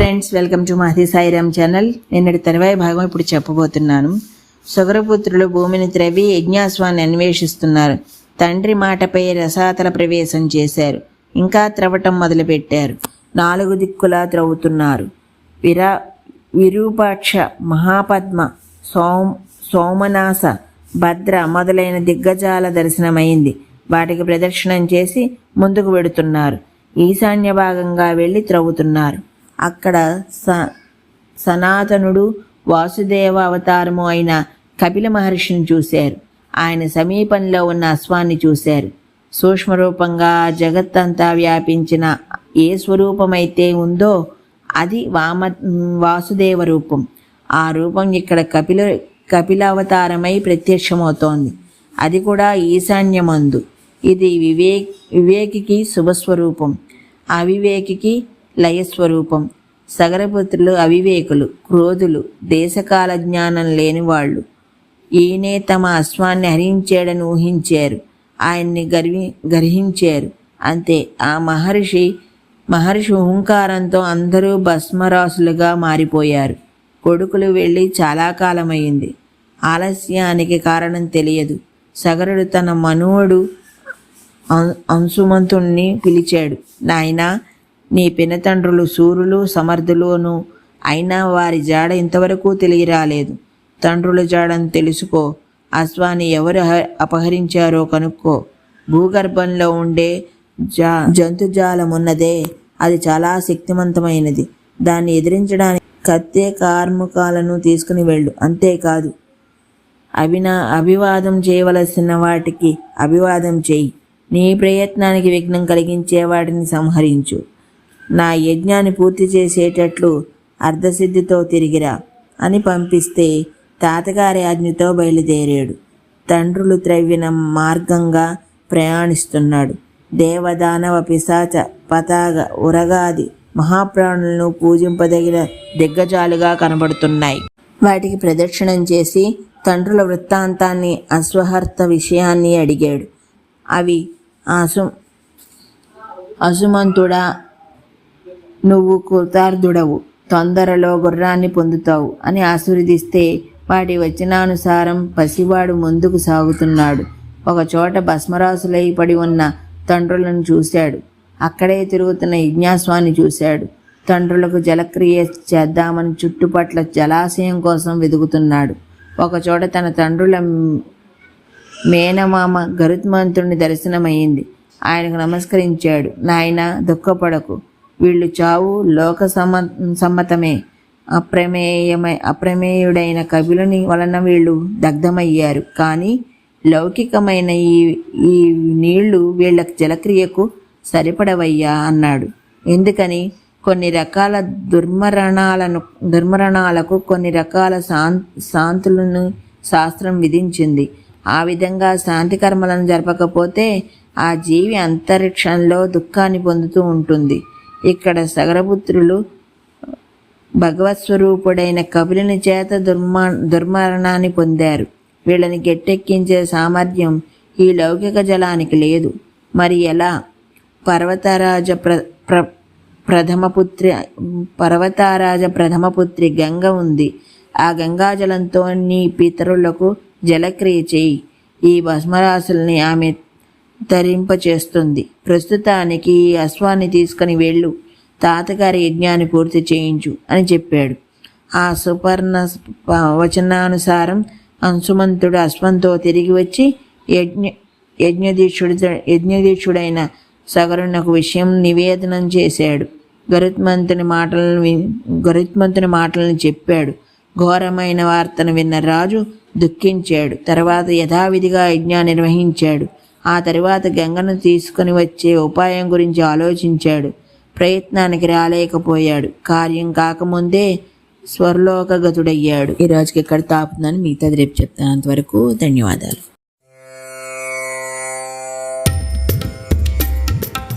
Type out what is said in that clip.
Friends, welcome to Mahathi Sairam channel. నిన్నటి తర్వాయి భాగం ఇప్పుడు చెప్పబోతున్నాను. సుగరపుత్రులు భూమిని త్రవ్వి యజ్ఞాశ్వాన్ని అన్వేషిస్తున్నారు. తండ్రి మాటపై రసాతల ప్రవేశం చేశారు. ఇంకా త్రవ్వటం మొదలుపెట్టారు. 4 దిక్కులా త్రవ్వుతున్నారు. విరూపాక్ష, మహాపద్మ, సోమనాస, భద్ర మొదలైన దిగ్గజాల దర్శనమైంది. వాటికి ప్రదక్షిణం చేసి ముందుకు వెడుతున్నారు. ఈశాన్య భాగంగా వెళ్ళి త్రవ్వుతున్నారు. అక్కడ సనాతనుడు వాసుదేవ అవతారము అయిన కపిల మహర్షిని చూశారు. ఆయన సమీపంలో ఉన్న అశ్వాన్ని చూశారు. సూక్ష్మరూపంగా జగత్తంతా వ్యాపించిన ఏ స్వరూపమైతే ఉందో అది వాసుదేవ రూపం. ఆ రూపం ఇక్కడ కపిలావతారమై ప్రత్యక్షమవుతోంది. అది కూడా ఈశాన్యమందు. ఇది వివేకికి శుభస్వరూపం, అవివేకికి లయస్వరూపం. సగరపుత్రులు అవివేకులు, క్రోధులు, దేశకాల జ్ఞానం లేనివాళ్ళు. ఈయనే తమ అశ్వాన్ని హరించాడని ఊహించారు. ఆయన్ని గర్హించారు. అంతే. ఆ మహర్షి హుంకారంతో అందరూ భస్మరాసులుగా మారిపోయారు. కొడుకులు వెళ్ళి చాలా కాలమైంది. ఆలస్యానికి కారణం తెలియదు. సగరుడు తన మనువడు అంశుమంతుణ్ణి పిలిచాడు. నాయనా, నీ పినతండ్రులు శూరులు సమర్థులును, అయినా వారి జాడ ఇంతవరకు తెలియరాలేదు. తండ్రుల జాడను తెలుసుకో. అశ్వాన్ని ఎవరు అపహరించారో కనుక్కో. భూగర్భంలో ఉండే జంతుజాలమున్నదే, అది చాలా శక్తివంతమైనది. దాన్ని ఎదిరించడానికి కత్తే కార్ముకాలను తీసుకుని వెళ్ళు. అంతేకాదు, అభివాదం చేయవలసిన వాటికి అభివాదం చేయి. నీ ప్రయత్నానికి విఘ్నం కలిగించే వాటిని సంహరించు. నా యజ్ఞాన్ని పూర్తి చేసేటట్లు అర్ధసిద్ధితో తిరిగిరా అని పంపిస్తే తాతగారి ఆజ్ఞతో బయలుదేరాడు. తండ్రులు త్రవ్విన మార్గంగా ప్రయాణిస్తున్నాడు. దేవదానవ పిశాచ పతాగ ఉరగాది మహాప్రాణులను పూజింపదగిన దిగ్గజాలుగా కనబడుతున్నాయి. వాటికి ప్రదక్షిణం చేసి తండ్రుల వృత్తాంతాన్ని, అశ్వహర్త విషయాన్ని అడిగాడు. అవి అసుమంతుడా, నువ్వు కృతార్థుడవు, తొందరలో గుర్రాన్ని పొందుతావు అని ఆశీర్వదిస్తే వాటి వచనానుసారం పసివాడు ముందుకు సాగుతున్నాడు. ఒకచోట భస్మరాసులై పడి ఉన్న తండ్రులను చూశాడు. అక్కడే తిరుగుతున్న యజ్ఞాశ్వాన్ని చూశాడు. తండ్రులకు జలక్రియ చేద్దామని చుట్టుపట్ల జలాశయం కోసం వెతుకుతున్నాడు. ఒకచోట తన తండ్రుల మేనమామ గరుత్మంతుని దర్శనమైంది. ఆయనకు నమస్కరించాడు. నాయనా, దుఃఖపడకు. వీళ్ళు చావు లోక సమ్మతమే. అప్రమేయుడైన కపిలుని వలన వీళ్ళు దగ్ధమయ్యారు. కానీ లౌకికమైన ఈ నీళ్లు వీళ్ళకి జలక్రియకు సరిపడవయ్యా అన్నాడు. ఎందుకని? కొన్ని రకాల దుర్మరణాలకు కొన్ని రకాల శాంతులను శాస్త్రం విధించింది. ఆ విధంగా శాంతి కర్మలను జరపకపోతే ఆ జీవి అంతరిక్షంలో దుఃఖాన్ని పొందుతూ ఉంటుంది. ఇక్కడ సగరపుత్రులు భగవత్స్వరూపుడైన కపిలుని చేత దుర్మరణాన్ని పొందారు. వీళ్ళని గట్టెక్కించే సామర్థ్యం ఈ లౌకిక జలానికి లేదు. మరి ఎలా? పర్వతరాజ ప్రథమపుత్రి గంగ ఉంది. ఆ గంగాజలంతో నీ పితరులకు జలక్రియ చేయి. ఈ భస్మరాశుల్ని ఆమె తరింపచేస్తుంది. ప్రస్తుతానికి ఈ అశ్వాన్ని తీసుకుని వెళ్ళు. తాతగారి యజ్ఞాన్ని పూర్తి చేయించు అని చెప్పాడు. ఆ సుపర్ణ వచనానుసారం అంశుమంతుడు అశ్వంతో తిరిగి వచ్చి యజ్ఞదీక్షుడైన సగరునకు విషయం నివేదనం చేశాడు. గరుత్మంతుని మాటలను చెప్పాడు. ఘోరమైన వార్తను విన్న రాజు దుఃఖించాడు. తర్వాత యథావిధిగా యజ్ఞాన్ని నిర్వహించాడు. ఆ తరువాత గంగను తీసుకుని వచ్చే ఉపాయం గురించి ఆలోచించాడు. ప్రయత్నానికి రాలేకపోయాడు. కార్యం కాకముందే స్వర్లోకగతుడయ్యాడు. ఈ రోజుకి ఇక్కడ తాపుతున్నాను. మిగతాది రేపు చెప్తాను. అంతవరకు ధన్యవాదాలు.